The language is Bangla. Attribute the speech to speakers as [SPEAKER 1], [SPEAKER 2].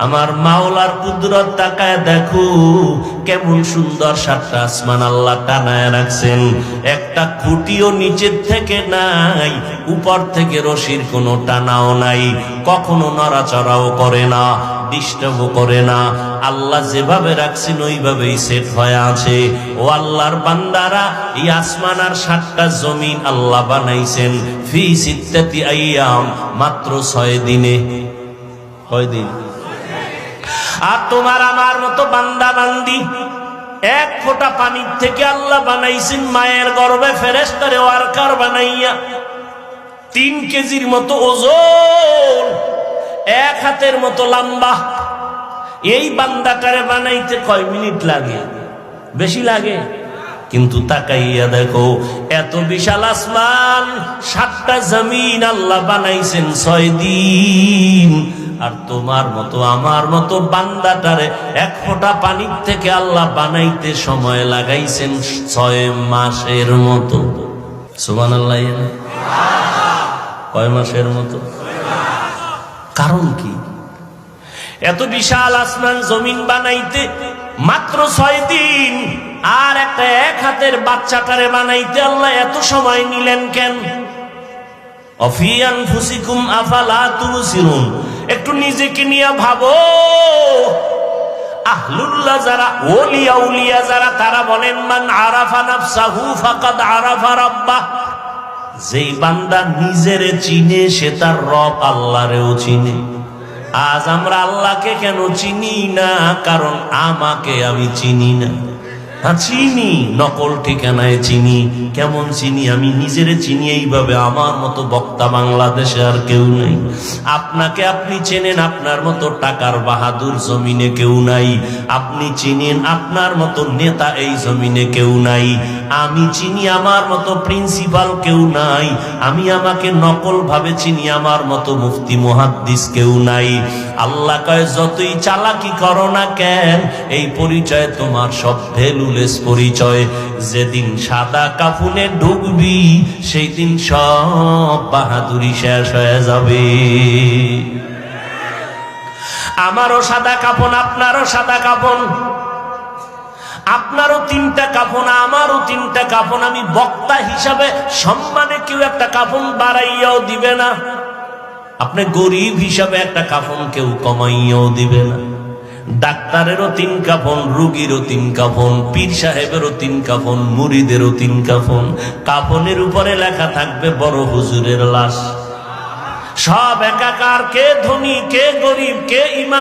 [SPEAKER 1] আমার মাওলার কুদরত তাকায় দেখো কেমন সুন্দর সাতটা আসমান আল্লাহ টানায় রাখছেন। একটা খুঁটিও নিচের থেকে নাই, উপর থেকে রশির কোনো টানাও নাই, কখনো নড়াচড়াও করে না, ডিস্টার্বও করে না। আল্লাহ যেভাবে রাখছেন ওইভাবেই সেট হয়ে আছে। ও আল্লাহর বান্দারা, এই আসমান আর সাতটা জমিন আল্লাহ বানাইছেন ফি সিত্তাতি আইয়াম, মাত্র 6 দিনে। কয় দিন? আর তোমার আমার মতো বান্দা বান্দি 1 ফোঁটা পানির থেকে আল্লাহ বানাইছেন মায়ের গর্ভে ফেরেশতারে ওয়ার্কার বানাইয়া 3 কেজির মতো ওজন, 1 হাতের মতো লম্বা। এই বান্দাটারে বানাইতে কয় মিনিট লাগে? বেশি লাগে? কিন্তু তাকাইয়া দেখো এত বিশাল আসমান, 7টা জমিন আল্লাহ বানাইছেন 6 দিন। আর তোমার মতো আমার মতো বান্দাটারে 1 ফোঁটা পানির থেকে আল্লাহ বানাইতে সময় লাগাইছেন 6 মাসের মতো। সুবহানাল্লাহ। কয় মাসের মতো? কারণ কি? এত বিশাল আসমান জমিন বানাইতে মাত্র 6 দিন, আর একটা 1 হাতের বাচ্চাটারে বানাইতে আল্লাহ এত সময় নিলেন কেন? অফি আনফুসিকুম আফালা তুবসিরুন। একটু নিজেকে নিয়ে ভাবো। আহলুল্লাহ যারা, ওলিয়া উলিয়া যারা, তারা বলেন মান আরাফা নাফসাহু ফাকাদ আরাফা রাব্বাহ। যেই বান্দা নিজেরে চিনে সে তার রব আল্লাহরেও চিনে। আজ আমরা আল্লাহকে কেন চিনি না? কারণ আমাকে আমি চিনি না। চিনি নকল ঠিকানায় চিনি। কেমন চিনি? আমি নিজেরে চিনি এইভাবে। আমার মতো বক্তা বাংলাদেশে আর কেউ নেই। আপনাকে আপনি চেনেন, আপনার মতো টাকার বাহাদুর জমিনে কেউ নাই। আপনি চিনেন, আপনার মতো নেতা এই জমিনে কেউ নাই। আমি চিনি, আমার মতো প্রিন্সিপাল কেউ নাই। আমি আমাকে নকল ভাবে চিনি, আমার মতো মুফতি মুহাদ্দিস কেউ নাই। আল্লাহ কয় যতই চালাকি করো না কেন, এই পরিচয় তোমার সব ভ্যালুলেস পরিচয়। যেদিন সাদা কাফনে ঢুকবি সেই দিন সব বাহাদুরি শেষ হয়ে যাবে। আমারও সাদা কাফন, আপনারও সাদা কাফন, আপনারও 3টা কাফন, আমারও 3টা কাফন। আমি বক্তা হিসাবে সম্মানে কেউ একটা কাফন বাড়াইয়াও দিবে না। আপনি গরিব হিসাবে একটা কাফন কেউ কমাইয়াও দিবে না। ডাক্তারেরও 3 কাফন, রোগীরও 3 কাফন, পীর সাহেবেরও 3 কাফন, মুরিদেরও 3 কাফন। কাফনের উপরে লেখা থাকবে বড় হুজুরের লাশ। সব একাকার, কে ধনী, কে গরিব, কে ইমাম।